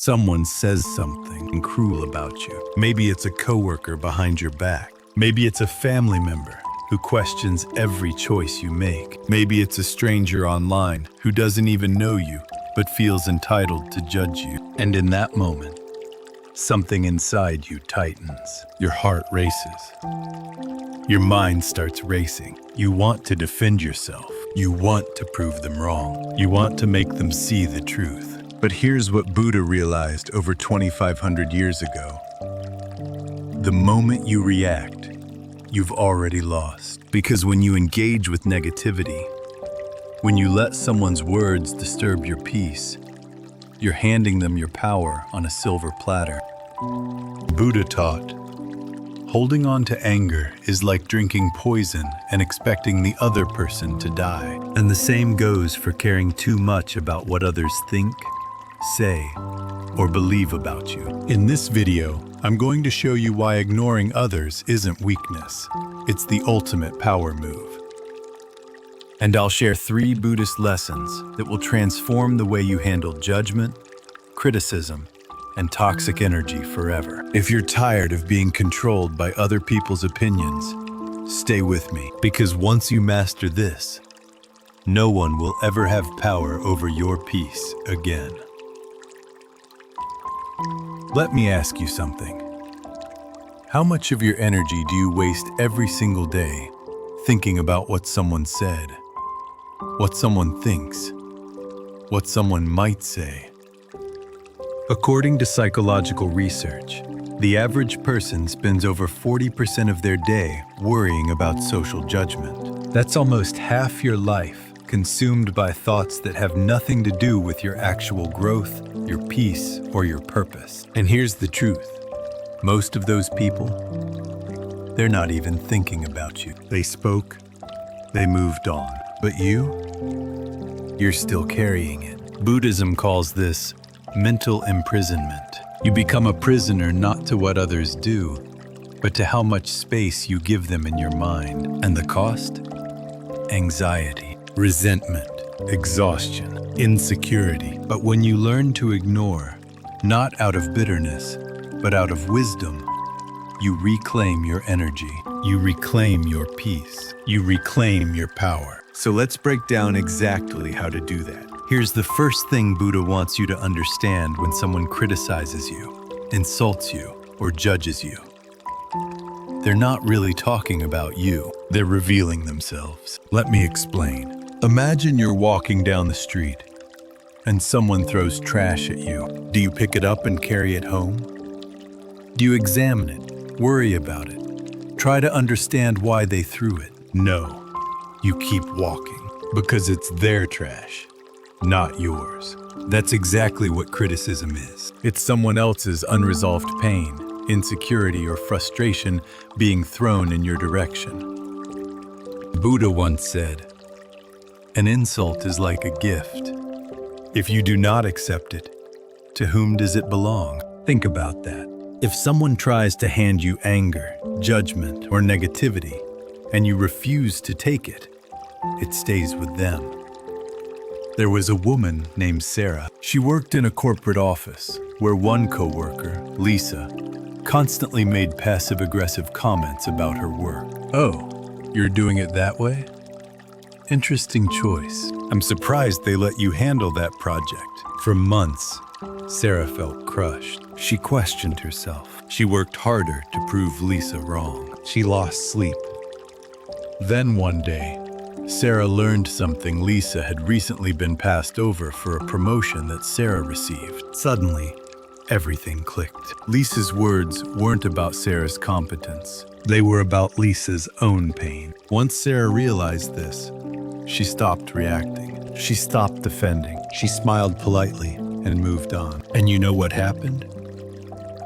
Someone says something cruel about you. Maybe it's a coworker behind your back. Maybe it's a family member who questions every choice you make. Maybe it's a stranger online who doesn't even know you, but feels entitled to judge you. And in that moment, something inside you tightens. Your heart races. Your mind starts racing. You want to defend yourself. You want to prove them wrong. You want to make them see the truth. But here's what Buddha realized over 2,500 years ago. The moment you react, you've already lost. Because when you engage with negativity, when you let someone's words disturb your peace, you're handing them your power on a silver platter. Buddha taught, holding on to anger is like drinking poison and expecting the other person to die. And the same goes for caring too much about what others think, say, or believe about you. In this video, I'm going to show you why ignoring others isn't weakness. It's the ultimate power move. And I'll share 3 Buddhist lessons that will transform the way you handle judgment, criticism, and toxic energy forever. If you're tired of being controlled by other people's opinions, stay with me, because once you master this, no one will ever have power over your peace again. Let me ask you something. How much of your energy do you waste every single day thinking about what someone said, what someone thinks, what someone might say? According to psychological research, the average person spends over 40% of their day worrying about social judgment. That's almost half your life consumed by thoughts that have nothing to do with your actual growth, your peace, or your purpose. And here's the truth. Most of those people, they're not even thinking about you. They spoke, they moved on. But you're still carrying it. Buddhism calls this mental imprisonment. You become a prisoner not to what others do, but to how much space you give them in your mind. And the cost? Anxiety, resentment, exhaustion, insecurity. But when you learn to ignore, not out of bitterness, but out of wisdom, you reclaim your energy. You reclaim your peace. You reclaim your power. So let's break down exactly how to do that. Here's the first thing Buddha wants you to understand when someone criticizes you, insults you, or judges you. They're not really talking about you. They're revealing themselves. Let me explain. Imagine you're walking down the street and someone throws trash at you. Do you pick it up and carry it home? Do you examine it, worry about it, try to understand why they threw it? No. You keep walking because it's their trash, not yours. That's exactly what criticism is. It's someone else's unresolved pain, insecurity, or frustration being thrown in your direction. Buddha once said, "An insult is like a gift. If you do not accept it, to whom does it belong?" Think about that. If someone tries to hand you anger, judgment, or negativity, and you refuse to take it, it stays with them. There was a woman named Sarah. She worked in a corporate office where one coworker, Lisa, constantly made passive-aggressive comments about her work. "Oh, you're doing it that way? Interesting choice. I'm surprised they let you handle that project." For months, Sarah felt crushed. She questioned herself. She worked harder to prove Lisa wrong. She lost sleep. Then one day, Sarah learned something. Lisa had recently been passed over for a promotion that Sarah received. Suddenly, everything clicked. Lisa's words weren't about Sarah's competence. They were about Lisa's own pain. Once Sarah realized this, she stopped reacting. She stopped defending. She smiled politely and moved on. And you know what happened?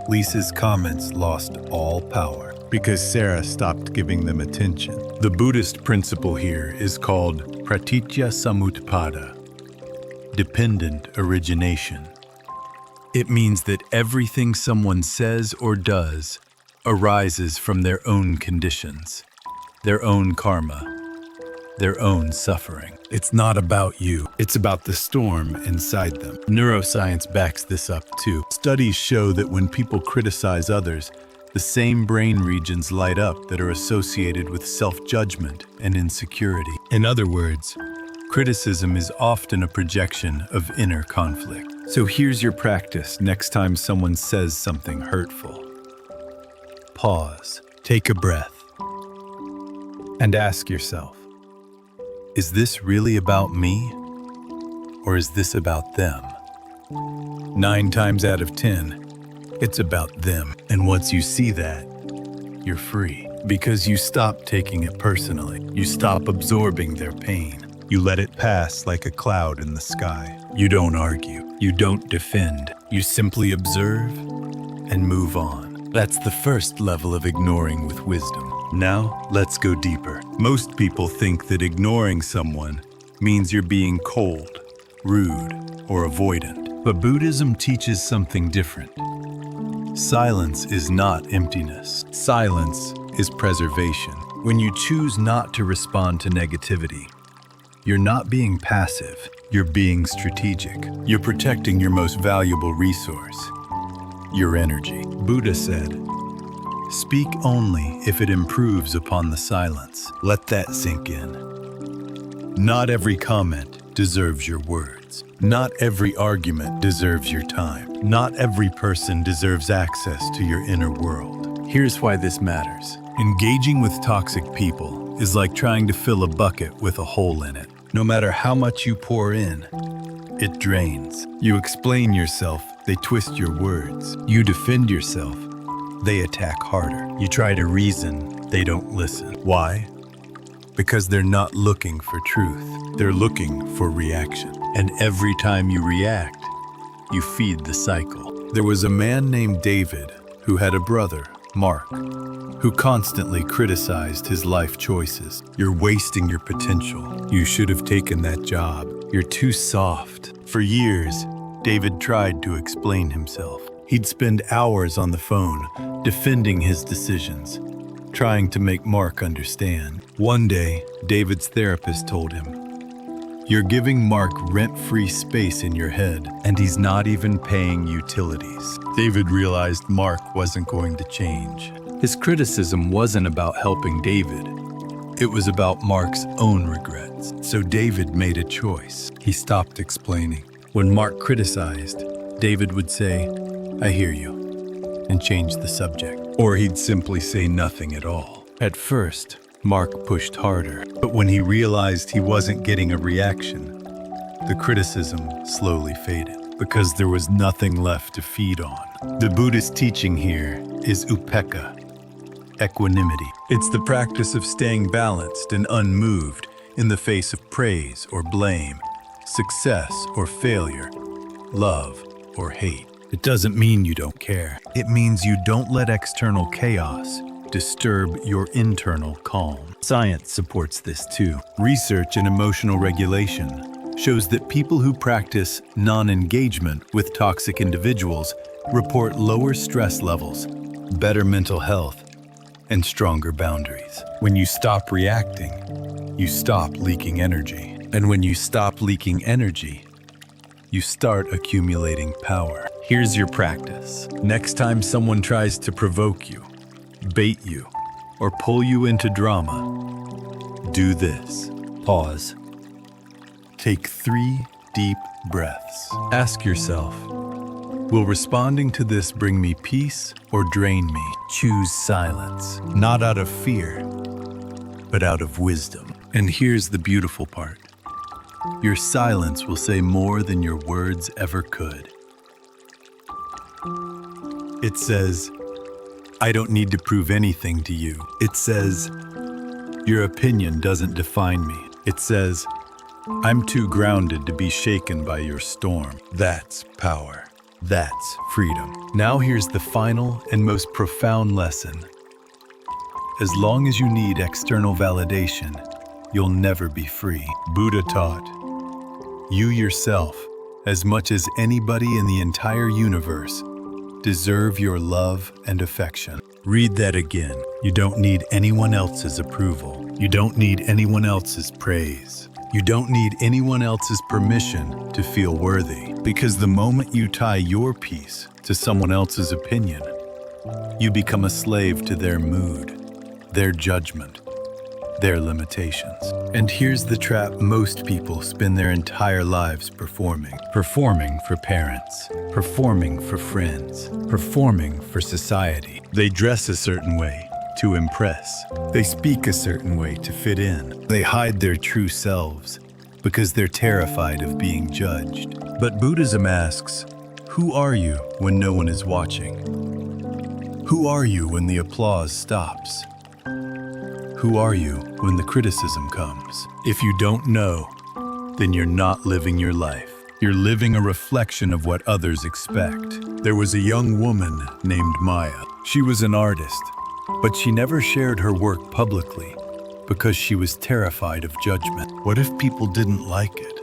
Lisa's comments lost all power because Sarah stopped giving them attention. The Buddhist principle here is called pratitya samutpada, dependent origination. It means that everything someone says or does arises from their own conditions, their own karma, their own suffering. It's not about you. It's about the storm inside them. Neuroscience backs this up too. Studies show that when people criticize others, the same brain regions light up that are associated with self-judgment and insecurity. In other words, criticism is often a projection of inner conflict. So here's your practice next time someone says something hurtful. Pause, take a breath, and ask yourself, is this really about me, or is this about them? 9 times out of 10, it's about them. And once you see that, you're free. Because you stop taking it personally. You stop absorbing their pain. You let it pass like a cloud in the sky. You don't argue. You don't defend. You simply observe and move on. That's the first level of ignoring with wisdom. Now, let's go deeper. Most people think that ignoring someone means you're being cold, rude, or avoidant. But Buddhism teaches something different. Silence is not emptiness. Silence is preservation. When you choose not to respond to negativity, you're not being passive, you're being strategic. You're protecting your most valuable resource, your energy. Buddha said, "Speak only if it improves upon the silence." Let that sink in. Not every comment deserves your words. Not every argument deserves your time. Not every person deserves access to your inner world. Here's why this matters. Engaging with toxic people is like trying to fill a bucket with a hole in it. No matter how much you pour in, it drains. You explain yourself, they twist your words. You defend yourself, they attack harder. You try to reason, they don't listen. Why? Because they're not looking for truth. They're looking for reaction. And every time you react, you feed the cycle. There was a man named David who had a brother, Mark, who constantly criticized his life choices. You're wasting your potential. You should have taken that job. You're too soft. For years, David tried to explain himself. He'd spend hours on the phone defending his decisions, trying to make Mark understand. One day, David's therapist told him, "You're giving Mark rent-free space in your head, and he's not even paying utilities." David realized Mark wasn't going to change. His criticism wasn't about helping David. It was about Mark's own regrets. So David made a choice. He stopped explaining. When Mark criticized, David would say, "I hear you," and change the subject. Or he'd simply say nothing at all. At first, Mark pushed harder, but when he realized he wasn't getting a reaction, the criticism slowly faded because there was nothing left to feed on. The Buddhist teaching here is upekkha, equanimity. It's the practice of staying balanced and unmoved in the face of praise or blame, success or failure, love or hate. It doesn't mean you don't care. It means you don't let external chaos disturb your internal calm. Science supports this too. Research in emotional regulation shows that people who practice non-engagement with toxic individuals report lower stress levels, better mental health, and stronger boundaries. When you stop reacting, you stop leaking energy. And when you stop leaking energy, you start accumulating power. Here's your practice. Next time someone tries to provoke you, bait you, or pull you into drama, do this. Pause. Take 3 deep breaths. Ask yourself, will responding to this bring me peace or drain me? Choose silence, not out of fear, but out of wisdom. And here's the beautiful part. Your silence will say more than your words ever could. It says, "I don't need to prove anything to you." It says, "Your opinion doesn't define me." It says, "I'm too grounded to be shaken by your storm." That's power. That's freedom. Now here's the final and most profound lesson. As long as you need external validation, you'll never be free. Buddha taught, you yourself, as much as anybody in the entire universe, deserve your love and affection. Read that again. You don't need anyone else's approval. You don't need anyone else's praise. You don't need anyone else's permission to feel worthy. Because the moment you tie your peace to someone else's opinion, you become a slave to their mood, their judgment, their limitations. And here's the trap most people spend their entire lives performing. Performing for parents, performing for friends, performing for society. They dress a certain way to impress. They speak a certain way to fit in. They hide their true selves because they're terrified of being judged. But Buddhism asks, who are you when no one is watching? Who are you when the applause stops? Who are you when the criticism comes? If you don't know, then you're not living your life. You're living a reflection of what others expect. There was a young woman named Maya. She was an artist, but she never shared her work publicly because she was terrified of judgment. What if people didn't like it?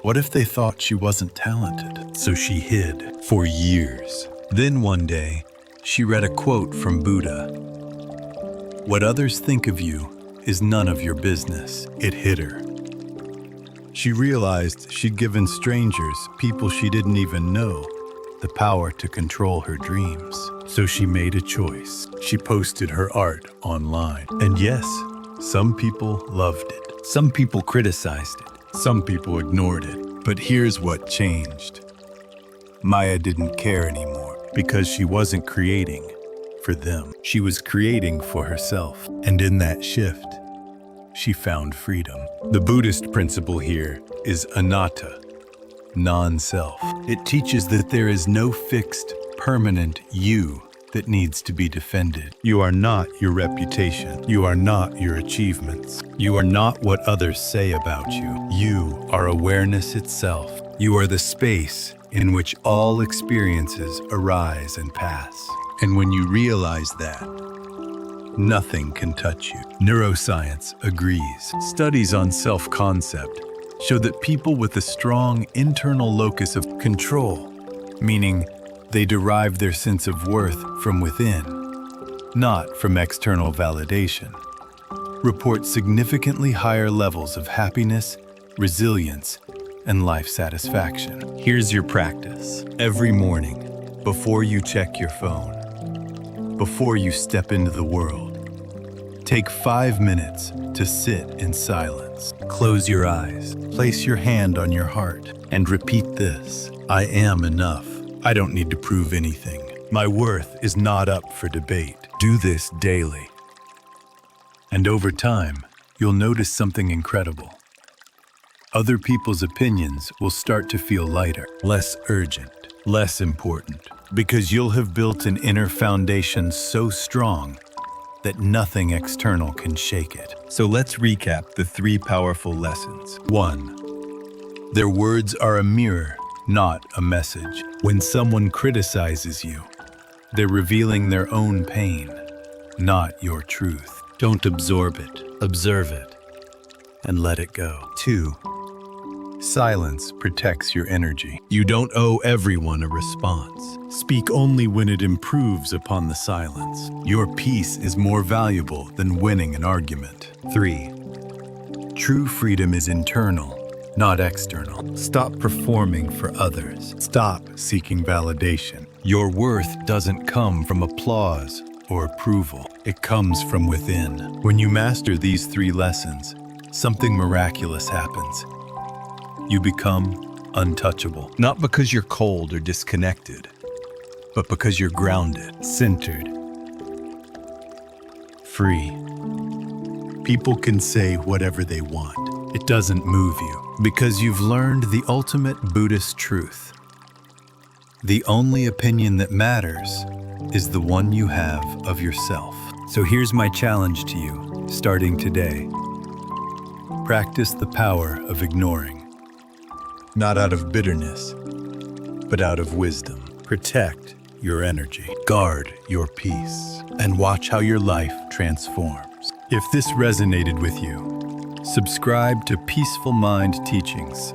What if they thought she wasn't talented? So she hid for years. Then one day, she read a quote from Buddha. What others think of you is none of your business. It hit her. She realized she'd given strangers, people she didn't even know, the power to control her dreams. So she made a choice. She posted her art online. And yes, some people loved it. Some people criticized it. Some people ignored it. But here's what changed. Maya didn't care anymore because she wasn't creating for them. She was creating for herself. And in that shift, she found freedom. The Buddhist principle here is anatta, non-self. It teaches that there is no fixed, permanent you that needs to be defended. You are not your reputation. You are not your achievements. You are not what others say about you. You are awareness itself. You are the space in which all experiences arise and pass. And when you realize that, nothing can touch you. Neuroscience agrees. Studies on self-concept show that people with a strong internal locus of control, meaning they derive their sense of worth from within, not from external validation, report significantly higher levels of happiness, resilience, and life satisfaction. Here's your practice. Every morning, before you check your phone, before you step into the world, take 5 minutes to sit in silence. Close your eyes, place your hand on your heart, and repeat this. I am enough. I don't need to prove anything. My worth is not up for debate. Do this daily. And over time, you'll notice something incredible. Other people's opinions will start to feel lighter, less urgent, less important, because you'll have built an inner foundation so strong that nothing external can shake it. So let's recap the 3 powerful lessons. 1. Their words are a mirror, not a message. When someone criticizes you, they're revealing their own pain, not your truth. Don't absorb it, observe it, and let it go. 2. Silence protects your energy. You don't owe everyone a response. Speak only when it improves upon the silence. Your peace is more valuable than winning an argument. 3. True freedom is internal, not external. Stop performing for others. Stop seeking validation. Your worth doesn't come from applause or approval. It comes from within. When you master these 3 lessons, something miraculous happens. You become untouchable. Not because you're cold or disconnected, but because you're grounded, centered, free. People can say whatever they want. It doesn't move you because you've learned the ultimate Buddhist truth. The only opinion that matters is the one you have of yourself. So here's my challenge to you, starting today. Practice the power of ignoring. Not out of bitterness, but out of wisdom. Protect your energy, guard your peace, and watch how your life transforms. If this resonated with you, subscribe to Peaceful Mind Teachings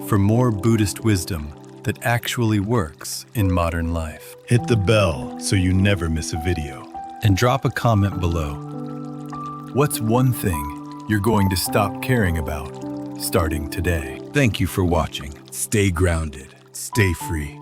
for more Buddhist wisdom that actually works in modern life. Hit the bell so you never miss a video. And drop a comment below. What's one thing you're going to stop caring about starting today? Thank you for watching. Stay grounded, stay free.